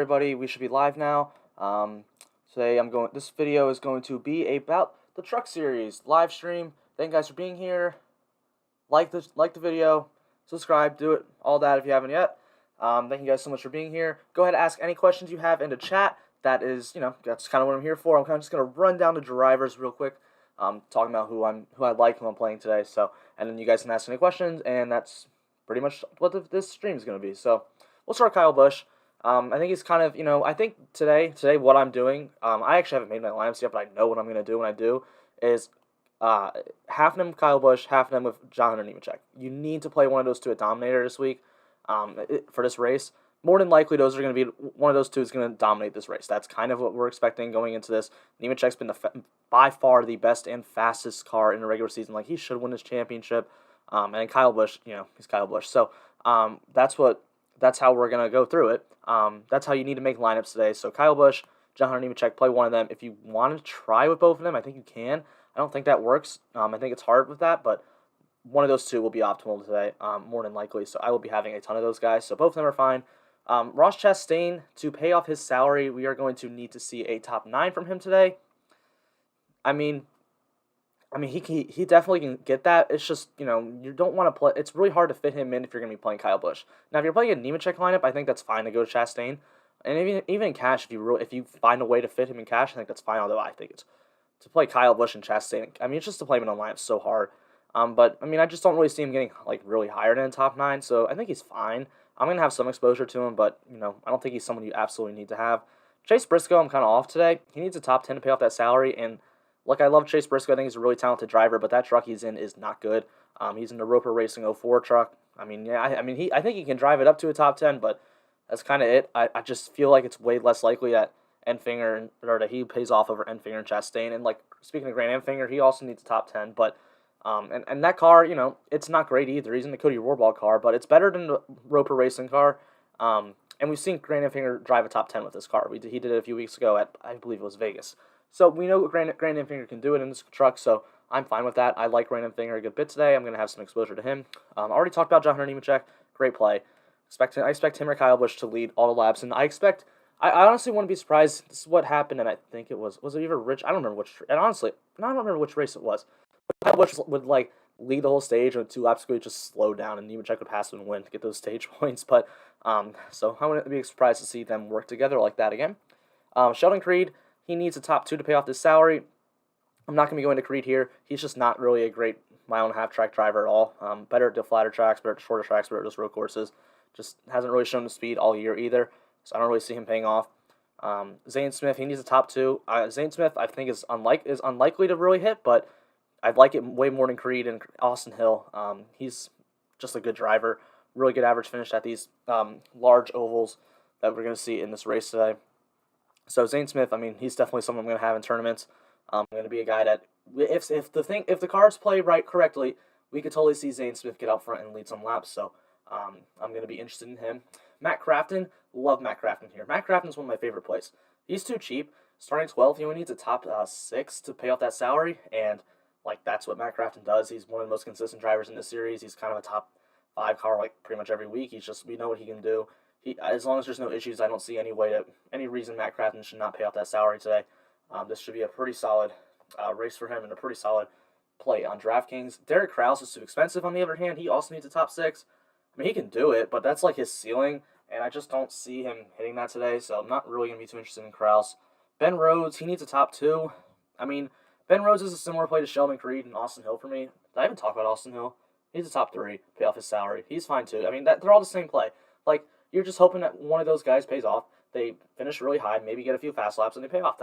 Everybody, we should be live now. Today this video is going to be about the truck series live stream. Thank you guys for being here. Like the video, subscribe, do it, all that if you haven't yet. Thank you guys so much for being here. Go ahead and ask any questions you have in the chat. That is, that's kind of what I'm here for. I'm kind of just gonna run down the drivers real quick, talking about who I like, who I'm playing today. So, and then you guys can ask any questions, and that's pretty much what this stream is gonna be. So, we'll start Kyle Busch. I think he's kind of, I think today what I'm doing, I actually haven't made my lineups yet, but I know what I'm going to do when I do, is half of them with Kyle Busch, half of them with John Hunter Nemechek. You need to play one of those two at Dominator this week for this race. More than likely, those are going to be, one of those two is going to dominate this race. That's kind of what we're expecting going into this. Nemechek's been by far the best and fastest car in the regular season. Like, he should win this championship. And Kyle Busch, he's Kyle Busch. So that's how we're going to go through it. That's how you need to make lineups today. So Kyle Busch, John Hunter Nemechek, play one of them. If you want to try with both of them, I think you can. I don't think that works. I think it's hard with that, but one of those two will be optimal today, more than likely. So I will be having a ton of those guys. So both of them are fine. Ross Chastain, to pay off his salary, we are going to need to see a top 9 from him today. I mean, he definitely can get that. It's just, you don't want to play. It's really hard to fit him in if you're going to be playing Kyle Busch. Now, if you're playing a Nemechek lineup, I think that's fine to go to Chastain. And even in cash, if you find a way to fit him in cash, I think that's fine. Although I think it's to play Kyle Busch and Chastain. I mean, it's just to play him in a lineup so hard. But I just don't really see him getting like really higher than the top 9. So I think he's fine. I'm gonna have some exposure to him, but I don't think he's someone you absolutely need to have. Chase Briscoe, I'm kind of off today. He needs a top 10 to pay off that salary, and look, I love Chase Briscoe. I think he's a really talented driver, but that truck he's in is not good. He's in the Roper Racing 04 truck. I think he can drive it up to a top 10, but that's kind of it. I just feel like it's way less likely that that he pays off over Enfinger and Chastain. And like speaking of Grant Enfinger, he also needs a top 10, but and that car, it's not great either. He's in the Cody Rohrbach car, but it's better than the Roper Racing car. And we've seen Grant Enfinger drive a top 10 with this car. He did it a few weeks ago at, I believe it was Vegas. So we know Grant Enfinger can do it in this truck, so I'm fine with that. I like Grant Enfinger a good bit today. I'm going to have some exposure to him. I already talked about John Hunter Nemechek. Great play. I expect him or Kyle Busch to lead all the laps, and I honestly wouldn't be surprised. This is what happened, and I think it was it either Rich? I don't remember which, and honestly, I don't remember which race it was. Kyle Busch would lead the whole stage, and 2 laps would just slow down, and Nemechek would pass him and win to get those stage points. But so I wouldn't be surprised to see them work together like that again. Sheldon Creed, he needs a top 2 to pay off this salary. I'm not going to be going to Creed here. He's just not really a great mile-and-a-half track driver at all. Better at the flatter tracks, better at the shorter tracks, better at just road courses. Just hasn't really shown the speed all year either, so I don't really see him paying off. Zane Smith, he needs a top 2. Zane Smith, I think, is unlikely to really hit, but I'd like it way more than Creed and Austin Hill. He's just a good driver, really good average finish at these large ovals that we're going to see in this race today. So Zane Smith, he's definitely someone I'm going to have in tournaments. I'm going to be a guy that if the cards play correctly, we could totally see Zane Smith get out front and lead some laps. So I'm going to be interested in him. Matt Crafton, love Matt Crafton here. Matt Crafton's one of my favorite plays. He's too cheap. Starting 12th, he only needs a top 6 to pay off that salary, and that's what Matt Crafton does. He's one of the most consistent drivers in this series. He's kind of a top 5 car pretty much every week. We know what he can do. As long as there's no issues, I don't see any reason Matt Crafton should not pay off that salary today. This should be a pretty solid race for him and a pretty solid play on DraftKings. Derek Krause is too expensive on the other hand. He also needs a top 6. He can do it, but that's his ceiling, and I just don't see him hitting that today, so I'm not really going to be too interested in Krause. Ben Rhodes, he needs a top 2. Ben Rhodes is a similar play to Sheldon Creed and Austin Hill for me. I haven't talked about Austin Hill. He's a top 3, pay off his salary. He's fine too. They're all the same play. You're just hoping that one of those guys pays off. They finish really high, maybe get a few fast laps, and they pay off.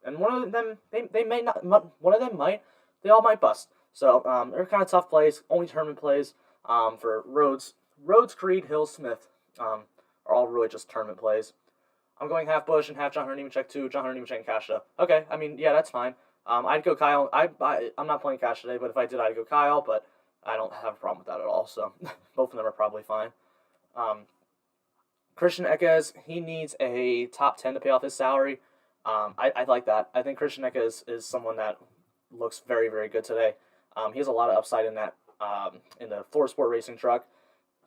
And one of them, they may not. One of them might. They all might bust. So they're kind of tough plays. Only tournament plays for Rhodes. Rhodes, Creed, Hill, Smith are all really just tournament plays. I'm going half Busch and half John Hunter Nemechek too. John Hunter Nemechek and Cash though. Okay, yeah, that's fine. I'd go Kyle. I'm not playing Cash today, but if I did, I'd go Kyle. But I don't have a problem with that at all. So both of them are probably fine. Christian Eckes, he needs a top 10 to pay off his salary. I like that. I think Christian Eckes is someone that looks very, very good today. He has a lot of upside in that in the Thor Sport Racing truck.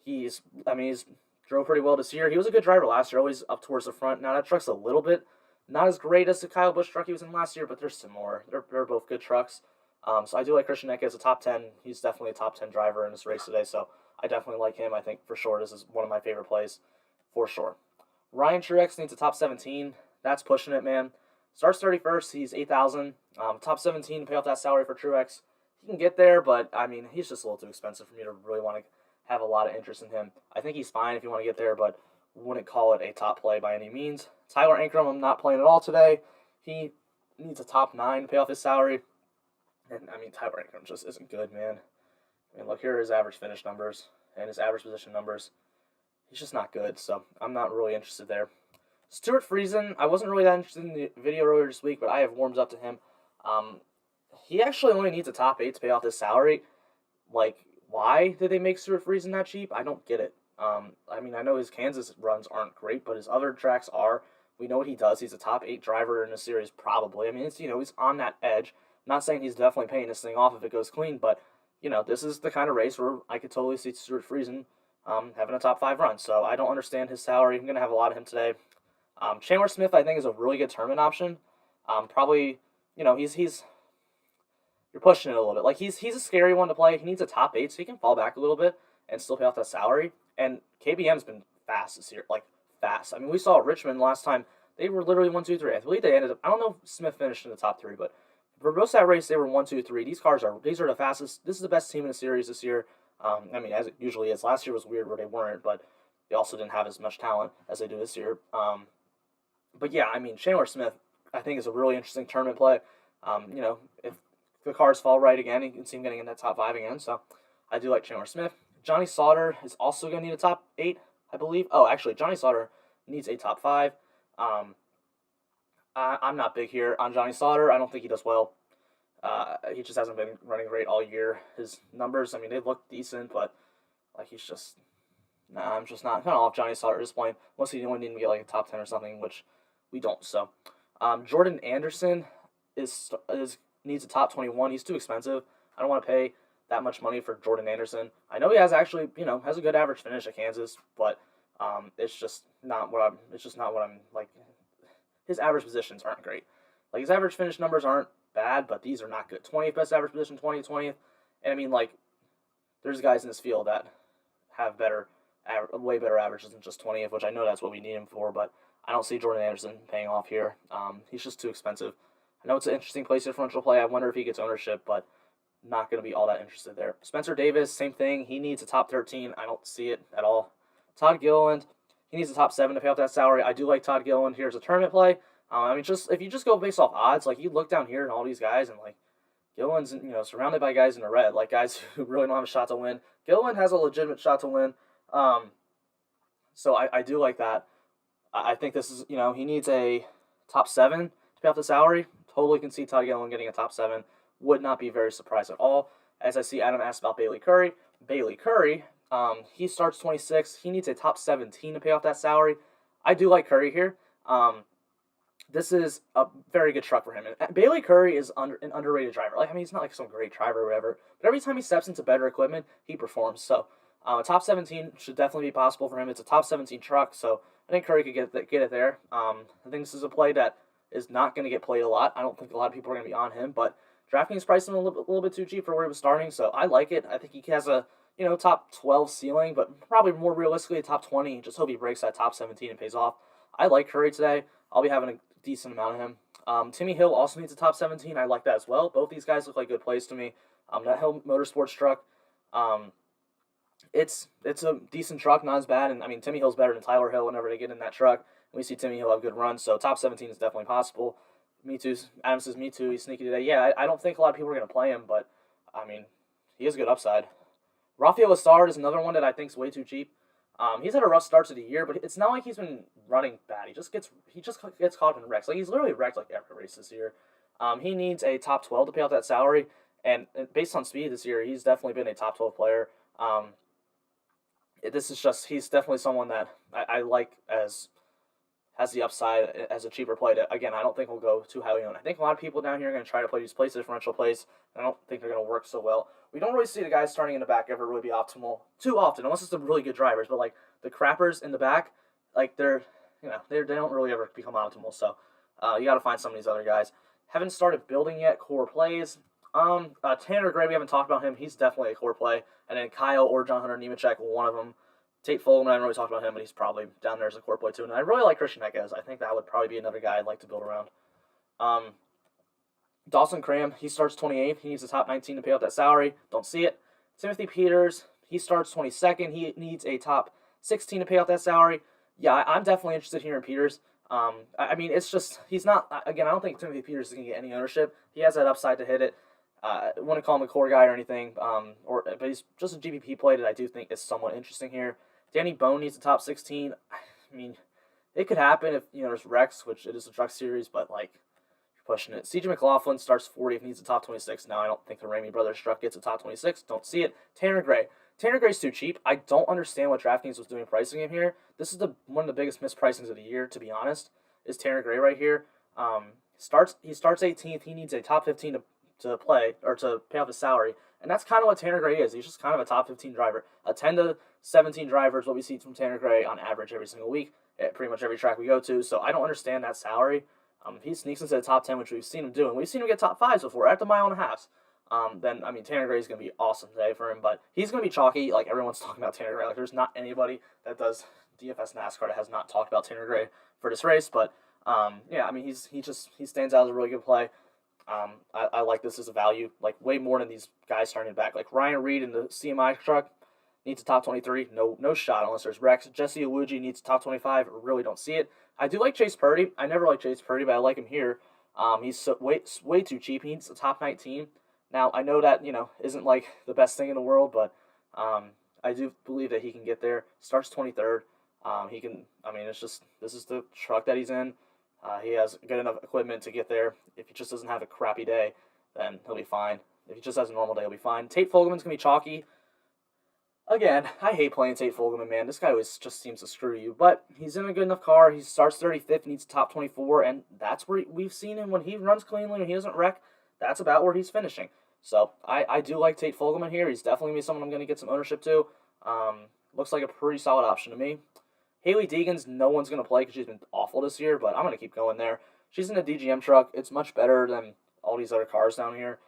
He's Drove pretty well this year. He was a good driver last year, always up towards the front. Now that truck's a little bit not as great as the Kyle Busch truck he was in last year, but they're similar. They're both good trucks. So I do like Christian Eck as a top 10. He's definitely a top 10 driver in this race today, so I definitely like him. I think for sure this is one of my favorite plays, for sure. Ryan Truex needs a top 17. That's pushing it, man. Starts 31st. He's 8,000. Top 17 to pay off that salary for Truex. He can get there, but, I mean, he's just a little too expensive for me to really want to have a lot of interest in him. I think he's fine if you want to get there, but wouldn't call it a top play by any means. Tyler Ankrum, I'm not playing at all today. He needs a top 9 to pay off his salary. And, I mean, Tyler Ankrum just isn't good, man. I mean, look, here are his average finish numbers and his average position numbers. He's just not good, so I'm not really interested there. Stewart Friesen, I wasn't really that interested in the video earlier this week, but I have warmed up to him. He actually only needs a top 8 to pay off his salary. Like, why did they make Stewart Friesen that cheap? I don't get it. I mean, I know his Kansas runs aren't great, but his other tracks are. We know what he does. He's a top 8 driver in the series, probably. I mean, it's, he's on that edge. I'm not saying he's definitely paying this thing off if it goes clean, but, this is the kind of race where I could totally see Stewart Friesen having a top 5 run. So I don't understand his salary. I'm going to have a lot of him today. Chandler Smith, I think, is a really good tournament option. Probably, he's you're pushing it a little bit. Like, he's a scary one to play. He needs a top 8, so he can fall back a little bit and still pay off that salary. And KBM's been fast this year, like, fast. I mean, we saw at Richmond last time. They were literally 1, 2, 3. I believe they ended up, I don't know if Smith finished in the top 3, but for most of that race, they were 1, 2, 3. These are the fastest. This is the best team in the series this year. I mean, as it usually is. Last year was weird where they weren't, but they also didn't have as much talent as they do this year. But yeah, I mean, Chandler Smith, I think, is a really interesting tournament play. If the cars fall right again, you can see him getting in that top 5 again. So I do like Chandler Smith. Johnny Sauter is also going to need a top 8, I believe. Oh, actually, Johnny Sauter needs a top 5. I'm not big here on Johnny Sauter. I don't think he does well. He just hasn't been running great all year. His numbers, I mean, they look decent, but like he's just, I'm just not kind of off Johnny Sauter at this point. Unless he only need to get like a top 10 or something, which we don't. So, Jordan Anderson needs a top 21. He's too expensive. I don't want to pay that much money for Jordan Anderson. I know he has actually, has a good average finish at Kansas, but it's just not what I'm like. His average positions aren't great. Like, his average finish numbers aren't bad, but these are not good. 20th best average position, 20th. And I mean, like, there's guys in this field that have way better averages than just 20th, which I know that's what we need him for, but I don't see Jordan Anderson paying off here. He's just too expensive. I know it's an interesting place differential play. I wonder if he gets ownership, but not going to be all that interested there. Spencer Davis, same thing. He needs a top 13. I don't see it at all. Todd Gilland, he needs a top 7 to pay off that salary. I do like Todd Gilland. Here's a tournament play. I mean, if you just go based off odds, like, you look down here and all these guys, and, like, Gilland's, surrounded by guys in the red, like, guys who really don't have a shot to win. Gilland has a legitimate shot to win. So I do like that. I think this is, he needs a top 7 to pay off the salary. Totally can see Todd Gilland getting a top 7. Would not be very surprised at all. As I see Adam asked about Bailey Curry. Bailey Curry, he starts 26. He needs a top 17 to pay off that salary. I do like Curry here. This is a very good truck for him. And Bailey Curry is an underrated driver. Like, I mean, he's not like some great driver or whatever, but every time he steps into better equipment, he performs. So, a top 17 should definitely be possible for him. It's a top 17 truck, so I think Curry could get it there. I think this is a play that is not going to get played a lot. I don't think a lot of people are going to be on him, but Draftkings priced him a little bit too cheap for where he was starting, so I like it. I think he has a top 12 ceiling, but probably more realistically a top 20. Just hope he breaks that top 17 and pays off. I like Curry today. I'll be having a decent amount of him. Timmy Hill also needs a top 17. I like that as well. Both these guys look like good plays to me. That Hill Motorsports truck, it's a decent truck, not as bad. And I mean, Timmy Hill's better than Tyler Hill whenever they get in that truck. We see Timmy Hill have good runs, so top 17 is definitely possible. Me too. Adam says me too. He's sneaky today. Yeah, I don't think a lot of people are going to play him, but I mean, he has good upside. Rafael Lessard is another one that I think is way too cheap. He's had a rough start to the year, but it's not like he's been running bad. He just gets caught up in wrecks. Like, he's literally wrecked like every race this year. He needs a top 12 to pay off that salary, and based on speed this year, he's definitely been a top 12 player. He's definitely someone that I like has the upside as a cheaper play. Again, I don't think we'll go too highly on. I think a lot of people down here are going to try to play these place differential plays, and I don't think they're going to work so well. We don't really see the guys starting in the back ever really be optimal too often, unless it's some really good drivers. But like The crappers in the back, like they don't really ever become optimal. So you got to find some of these other guys. Haven't started building yet. Core plays. Tanner Gray, we haven't talked about him. He's definitely a core play. And then Kyle or John Hunter Nemechek, one of them. Tate Fogelman, I haven't really talked about him, but he's probably down there as a core play too. And I really like Christian Eckes. I think that would probably be another guy I'd like to build around. Dawson Cram, he starts 28th. He needs a top 19 to pay out that salary. Don't see it. Timothy Peters, he starts 22nd. He needs a top 16 to pay out that salary. Yeah, I'm definitely interested here in Peters. I mean, it's just, he's not, again, I don't think Timothy Peters is going to get any ownership. He has that upside to hit it. I wouldn't call him a core guy or anything, but he's just a GPP play that I do think is somewhat interesting here. Danny Bone needs a top 16. I mean, it could happen if, there's Rex, which it is a truck series, but, like, you're pushing it. CJ McLaughlin starts 40th, needs a top 26. Now, I don't think the Ramey Brothers truck gets a top 26. Don't see it. Tanner Gray. Tanner Gray's too cheap. I don't understand what DraftKings was doing pricing him here. This is one of the biggest mispricings of the year, to be honest, is Tanner Gray right here. He starts 18th. He needs a top 15 to play, or to pay off his salary. And that's kind of what Tanner Gray is. He's just kind of a top 15 driver. A 10 to 17 driver is what we see from Tanner Gray on average every single week at pretty much every track we go to. So I don't understand that salary. If he sneaks into the top 10, which we've seen him do, and we've seen him get top 5s before at the mile and a half, then, I mean, Tanner Gray is going to be awesome today for him. But he's going to be chalky. Like, everyone's talking about Tanner Gray. Like, there's not anybody that does DFS NASCAR that has not talked about Tanner Gray for this race. But, yeah, I mean, he stands out as a really good play. I like this as a value, like, way more than these guys starting back. Like, Ryan Reed in the CMI truck needs a top 23. No shot unless there's Rex. Jesse Iwuji needs a top 25. Really don't see it. I do like Chase Purdy. I never liked Chase Purdy, but I like him here. He's way too cheap. He needs a top 19. Now, I know that, isn't, like, the best thing in the world, but I do believe that he can get there. Starts 23rd. He can, I mean, it's just, this is the truck that he's in. He has good enough equipment to get there. If he just doesn't have a crappy day, then he'll be fine. If he just has a normal day, he'll be fine. Tate Fogelman's going to be chalky. Again, I hate playing Tate Fogelman, man. This guy always just seems to screw you. But he's in a good enough car. He starts 35th, needs top 24, and that's where we've seen him when he runs cleanly and he doesn't wreck. That's about where he's finishing. So I do like Tate Fogelman here. He's definitely going to be someone I'm going to get some ownership to. Looks like a pretty solid option to me. Haley Deegan's no one's going to play because she's been awful this year, but I'm going to keep going there. She's in a DGM truck. It's much better than all these other cars down here.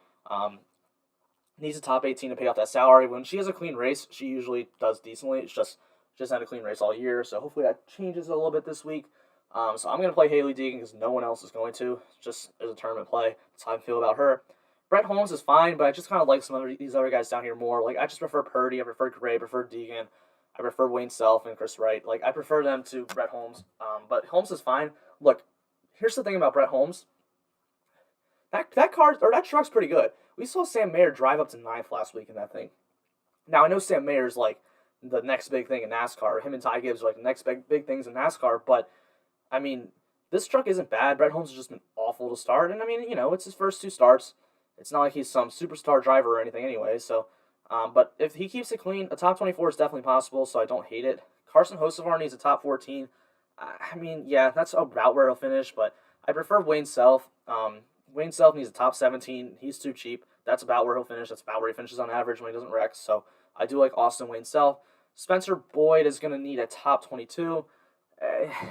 Needs a top 18 to pay off that salary. When she has a clean race, she usually does decently. It's just had a clean race all year, so hopefully that changes a little bit this week. So I'm going to play Haley Deegan because no one else is going to, just as a tournament play. That's how I feel about her. Brett Holmes is fine, but I just kind of like these other guys down here more. Like, I just prefer Purdy, I prefer Gray, I prefer Deegan, I prefer Wayne Self and Chris Wright. Like, I prefer them to Brett Holmes. But Holmes is fine. Look, here's the thing about Brett Holmes. That truck's pretty good. We saw Sam Mayer drive up to 9th last week in that thing. Now, I know Sam Mayer's like the next big thing in NASCAR. Him and Ty Gibbs are like the next big things in NASCAR. But, I mean, this truck isn't bad. Brett Holmes has just been awful to start. And, I mean, it's his first 2 starts. It's not like he's some superstar driver or anything anyway. So, but if he keeps it clean, a top 24 is definitely possible, so I don't hate it. Carson Hocevar needs a top 14. I mean, yeah, that's about where he'll finish, but I prefer Wayne Self. Wayne Self needs a top 17. He's too cheap. That's about where he'll finish. That's about where he finishes on average when he doesn't wreck. So I do like Austin Wayne Self. Spencer Boyd is going to need a top 22.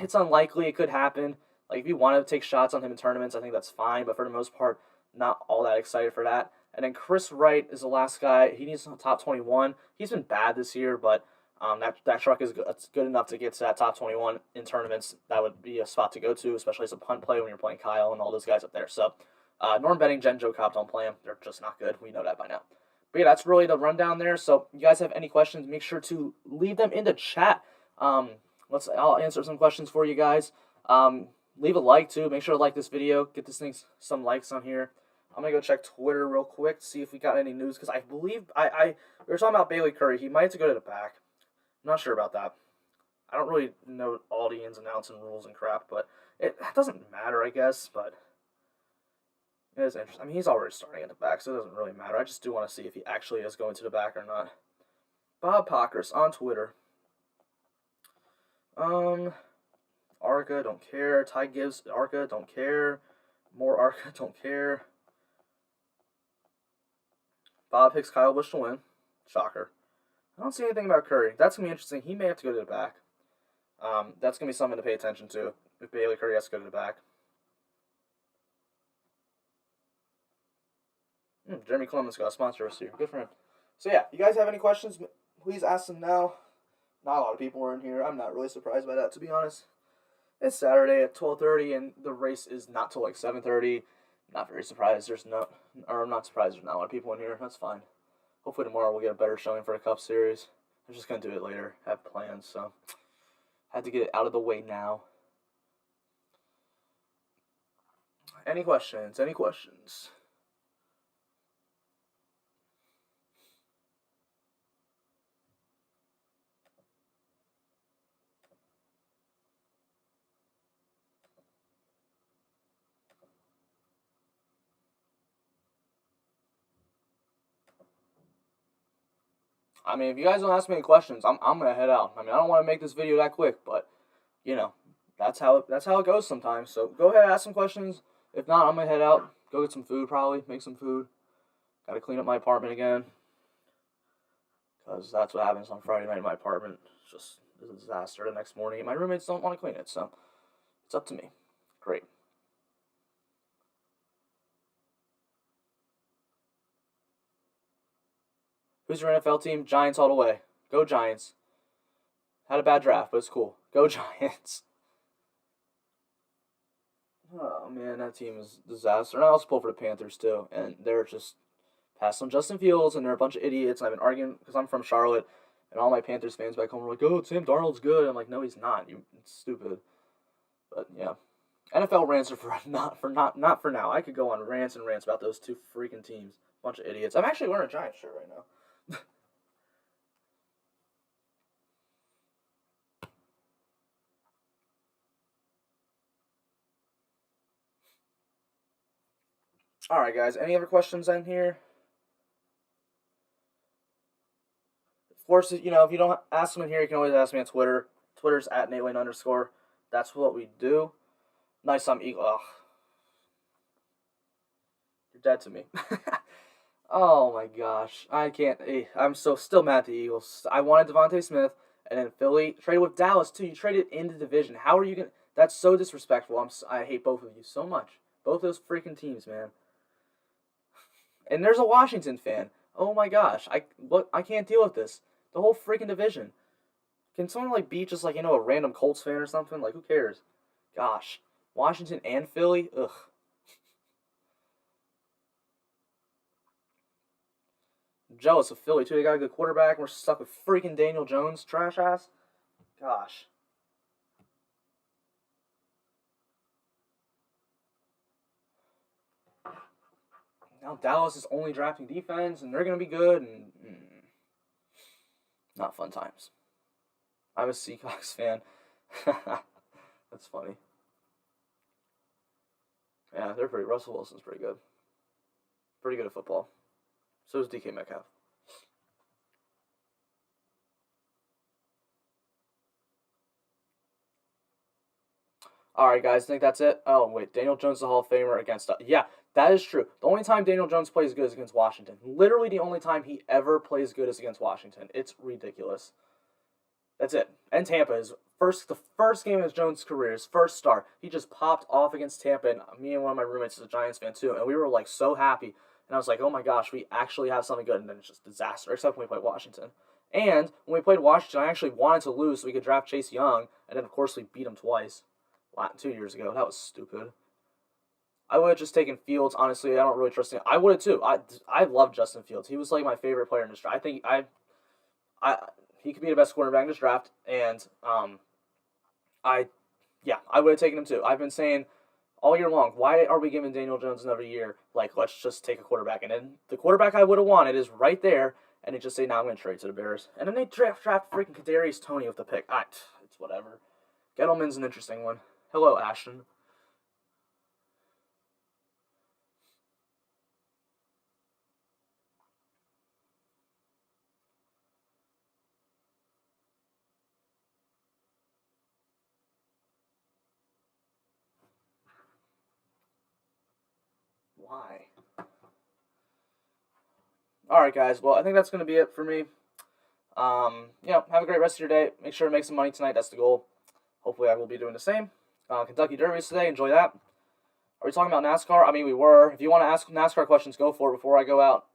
It's unlikely. It could happen. Like, if you want to take shots on him in tournaments, I think that's fine. But for the most part, not all that excited for that. And then Chris Wright is the last guy. He needs a top 21. He's been bad this year, but that truck is good enough to get to that top 21 in tournaments. That would be a spot to go to, especially as a punt play when you're playing Kyle and all those guys up there. So Norm Benning, Jen, Joe Cobb don't play them. They're just not good. We know that by now. But yeah, that's really the rundown there. So you guys have any questions, make sure to leave them in the chat. I'll answer some questions for you guys. Leave a like too. Make sure to like this video. Get this thing some likes on here. I'm going to go check Twitter real quick to see if we got any news, because I believe we were talking about Bailey Curry. He might have to go to the back. I'm not sure about that. I don't really know all the ins and outs and rules and crap, but it doesn't matter, I guess, but it is interesting. I mean, he's already starting at the back, so it doesn't really matter. I just do want to see if he actually is going to the back or not. Bob Pockers on Twitter. Arca, don't care. Ty Gibbs, Arca, don't care. More Arca, don't care. Bob picks Kyle Busch to win. Shocker. I don't see anything about Curry. That's going to be interesting. He may have to go to the back. That's going to be something to pay attention to if Bailey Curry has to go to the back. Jeremy Clemens got a sponsor this year. Good for him. So yeah, you guys have any questions? Please ask them now. Not a lot of people are in here. I'm not really surprised by that, to be honest. It's Saturday at 12:30, and the race is not till like 7:30. Not very surprised. I'm not surprised there's not a lot of people in here. That's fine. Hopefully tomorrow we'll get a better showing for the Cup Series. I'm just gonna do it later. I have plans, so had to get it out of the way now. Any questions? Any questions? I mean, if you guys don't ask me any questions, I'm gonna head out. I mean, I don't want to make this video that quick, but you know, that's how it goes sometimes. So go ahead, ask some questions. If not, I'm gonna head out, go get some food, probably make some food. Got to clean up my apartment again, because that's what happens on Friday night in my apartment. It's just a disaster the next morning. My roommates don't want to clean it, so it's up to me. Great. Who's your NFL team? Giants all the way. Go Giants. Had a bad draft, but it's cool. Go Giants. Oh man, that team is a disaster. And I also pull for the Panthers too, and they're just passed on Justin Fields, and they're a bunch of idiots. And I've been arguing because I'm from Charlotte, and all my Panthers fans back home are like, "Oh, Sam Darnold's good." I'm like, "No, he's not. You it's stupid." But yeah, NFL rants are not for now. I could go on rants and rants about those two freaking teams. Bunch of idiots. I'm actually wearing a Giants shirt right now. All right, guys. Any other questions in here? Of course, if you don't ask them in here, you can always ask me on Twitter. Twitter's at @NateLane_. That's what we do. Nice, I'm Eagle. Ugh. You're dead to me. Oh my gosh, I can't. I'm still mad at the Eagles. I wanted Devontae Smith, and then Philly traded with Dallas too. You traded in the division. How are you gonna? That's so disrespectful. I hate both of you so much. Both those freaking teams, man. And there's a Washington fan. Oh my gosh, I can't deal with this. The whole freaking division. Can someone like beat just a random Colts fan or something? Like who cares? Gosh, Washington and Philly. Ugh. I'm jealous of Philly too. They got a good quarterback. And we're stuck with freaking Daniel Jones, trash ass. Gosh. Now Dallas is only drafting defense, and they're gonna be good, and not fun times. I'm a Seahawks fan. That's funny. Yeah, they're pretty. Russell Wilson's pretty good. Pretty good at football. So is DK Metcalf. Alright, guys, I think that's it. Oh, wait. Daniel Jones is a Hall of Famer against... Yeah, that is true. The only time Daniel Jones plays good is against Washington. Literally the only time he ever plays good is against Washington. It's ridiculous. That's it. And Tampa is the first game of his Jones' career, his first start. He just popped off against Tampa, and me and one of my roommates is a Giants fan too, and we were so happy. And I was like, oh my gosh, we actually have something good, and then it's just disaster, except when we played Washington. And when we played Washington, I actually wanted to lose so we could draft Chase Young, and then of course we beat him twice. 2 years ago. That was stupid. I would have just taken Fields. Honestly, I don't really trust him. I would have too. I love Justin Fields. He was my favorite player in this draft. I think he could be the best quarterback in this draft, and I would have taken him too. I've been saying all year long, why are we giving Daniel Jones another year? Let's just take a quarterback, and then the quarterback I would have wanted is right there, and they just say, "Nah, I'm going to trade to the Bears," and then they draft freaking Kadarius Toney with the pick. It's whatever. Gettleman's an interesting one. Hello, Ashton. Why? Alright, guys. Well, I think that's going to be it for me. Have a great rest of your day. Make sure to make some money tonight. That's the goal. Hopefully I will be doing the same. Kentucky Derby is today. Enjoy that. Are we talking about NASCAR? I mean, we were. If you want to ask NASCAR questions, go for it before I go out.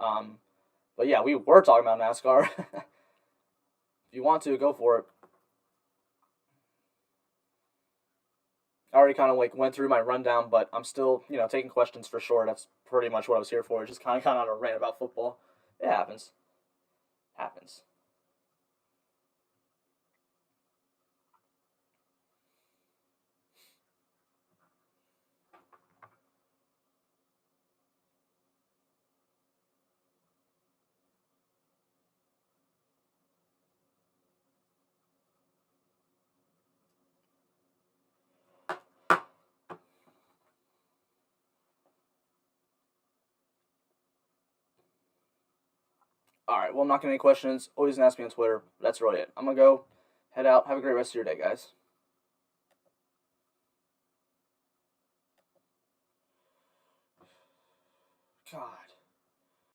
But yeah, we were talking about NASCAR. If you want to, go for it. I already kind of went through my rundown, but I'm still, taking questions for sure. That's pretty much what I was here for. Just kind of on a rant about football. It happens. Happens. Alright, well, I'm not going to any questions. Always ask me on Twitter. That's really it. I'm going to go head out. Have a great rest of your day, guys. God.